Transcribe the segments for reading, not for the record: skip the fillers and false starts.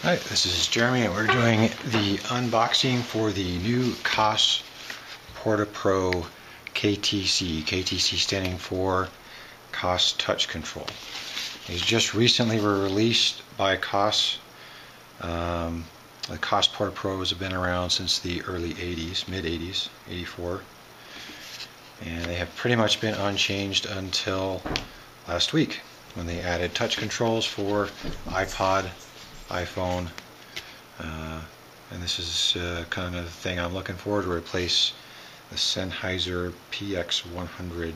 Hi, this is Jeremy and we're doing the unboxing for the new Koss Porta-Pro KTC. KTC standing for Koss Touch Control. These just recently were released by Koss. The Koss Porta-Pros have been around since the early 80s, mid-80s, 84. And they have pretty much been unchanged until last week when they added touch controls for iPod, iPhone, and this is kind of the thing I'm looking for to replace the Sennheiser PX100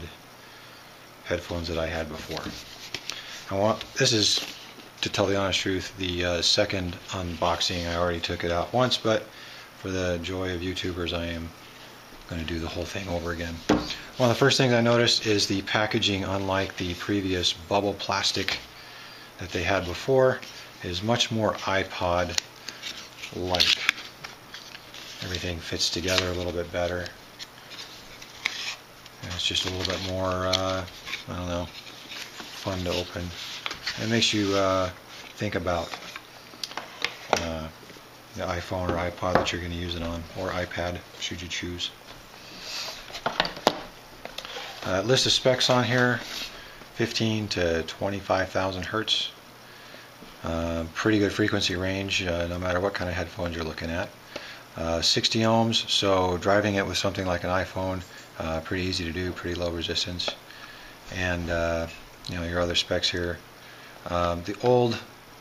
headphones that I had before. This is, to tell the honest truth, the second unboxing. I already took it out once, but for the joy of YouTubers, I am going to do the whole thing over again. One of the first things I noticed is the packaging, unlike the previous bubble plastic that they had before, is much more iPod-like. Everything fits together a little bit better. And it's just a little bit more, I don't know, fun to open. It makes you think about the iPhone or iPod that you're going to use it on, or iPad, should you choose. List of specs on here: 15 to 25,000 hertz. Pretty good frequency range, no matter what kind of headphones you're looking at. 60 ohms, so driving it with something like an iPhone, pretty easy to do, pretty low resistance. And your other specs here. The old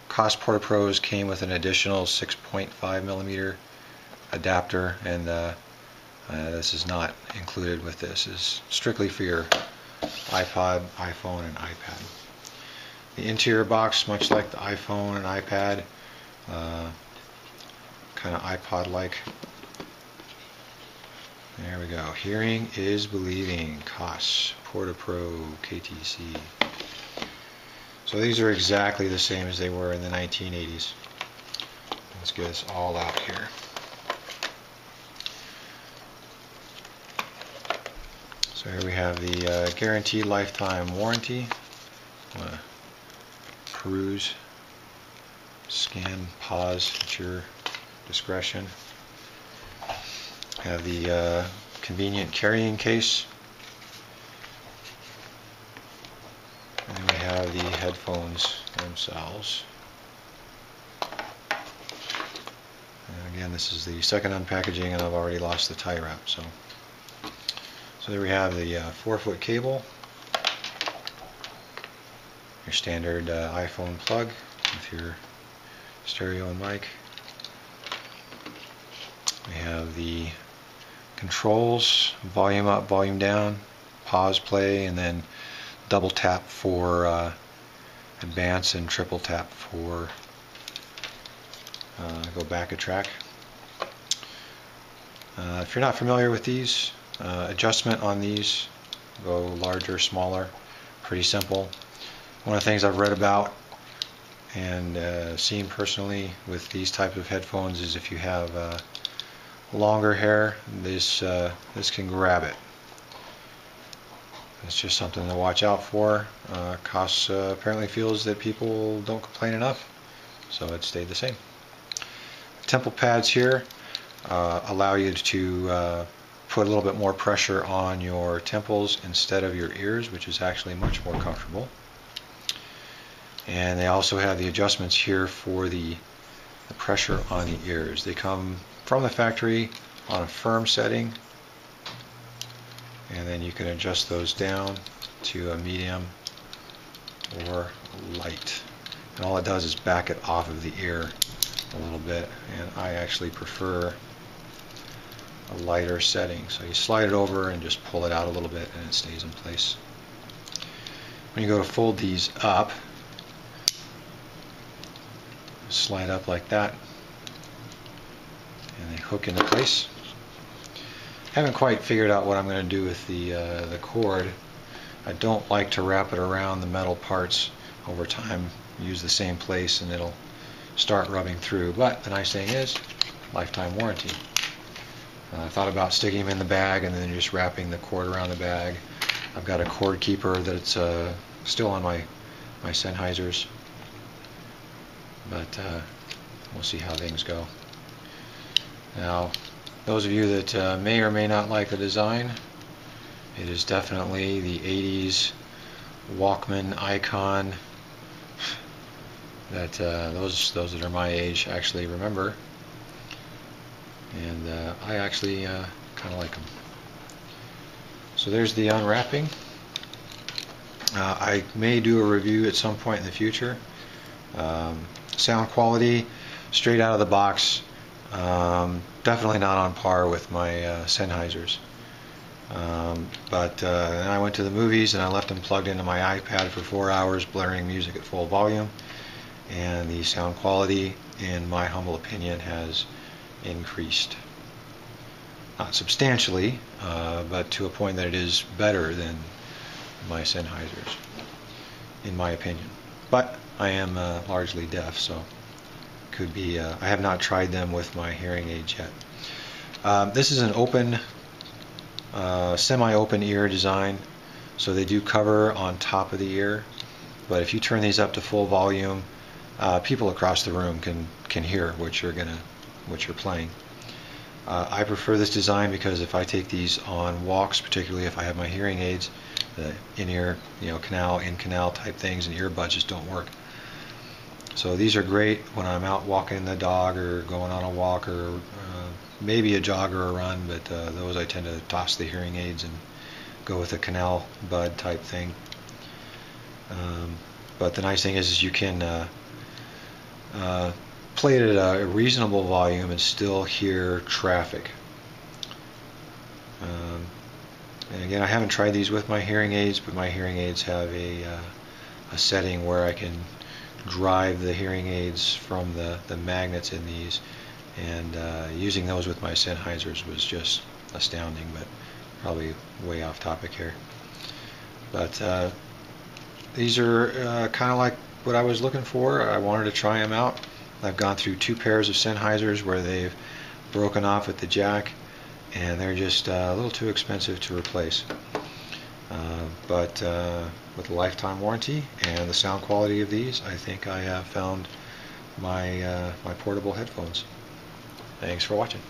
Koss Porta-Pros came with an additional 6.5 millimeter adapter, and this is not included with this. It's strictly for your iPod, iPhone, and iPad. The interior box, much like the iPhone and iPad, kind of iPod-like. There we go. Hearing is believing. Koss Porta-Pro KTC. So these are exactly the same as they were in the 1980s. Let's get this all out here. So here we have the guaranteed lifetime warranty. Peruse, scan, pause at your discretion. Have the convenient carrying case. And then we have the headphones themselves. And again, this is the second unpackaging, and I've already lost the tie wrap. So there we have the 4-foot cable. Your standard iPhone plug with your stereo and mic. We have the controls: volume up, volume down, pause, play, and then double tap for advance and triple tap for go back a track. If you're not familiar with these, adjustment on these, go larger, smaller, pretty simple. One of the things I've read about and seen personally with these types of headphones is if you have longer hair, this can grab it. It's just something to watch out for. Koss apparently feels that people don't complain enough, so it stayed the same. Temple pads here allow you to put a little bit more pressure on your temples instead of your ears, which is actually much more comfortable. And they also have the adjustments here for the pressure on the ears. They come from the factory on a firm setting, and then you can adjust those down to a medium or light. And all it does is back it off of the ear a little bit, and I actually prefer a lighter setting. So you slide it over and just pull it out a little bit, and it stays in place. When you go to fold these up, slide up like that, and they hook into place. Haven't quite figured out what I'm going to do with the cord. I don't like to wrap it around the metal parts over time. Use the same place and it'll start rubbing through. But the nice thing is, lifetime warranty. I thought about sticking them in the bag and then just wrapping the cord around the bag. I've got a cord keeper that's still on my Sennheisers. But we'll see how things go. Now, those of you that may or may not like the design, it is definitely the 80s Walkman icon that those that are my age actually remember, and I actually kind of like them. So there's the unwrapping. I may do a review at some point in the future. Sound quality, straight out of the box, definitely not on par with my Sennheisers. But then I went to the movies and I left them plugged into my iPad for 4 hours, blaring music at full volume, and the sound quality, in my humble opinion, has increased. Not substantially, but to a point that it is better than my Sennheisers, in my opinion. But I am largely deaf, so could be. I have not tried them with my hearing aids yet. This is an open, semi-open ear design, so they do cover on top of the ear. But if you turn these up to full volume, people across the room can hear what you're playing. I prefer this design because if I take these on walks, particularly if I have my hearing aids, the in-ear, in-canal type things, and earbuds just don't work. So these are great when I'm out walking the dog or going on a walk, or maybe a jog or a run, but those I tend to toss the hearing aids and go with a canal bud type thing. But the nice thing is you can play it at a reasonable volume and still hear traffic. And again, I haven't tried these with my hearing aids, but my hearing aids have a setting where I can drive the hearing aids from the magnets in these, and using those with my Sennheisers was just astounding, but probably way off topic here. But these are kind of like what I was looking for. I wanted to try them out. I've gone through 2 pairs of Sennheisers where they've broken off at the jack, and they're just a little too expensive to replace. But with a lifetime warranty and the sound quality of these, I think I have found my portable headphones. Thanks for watching.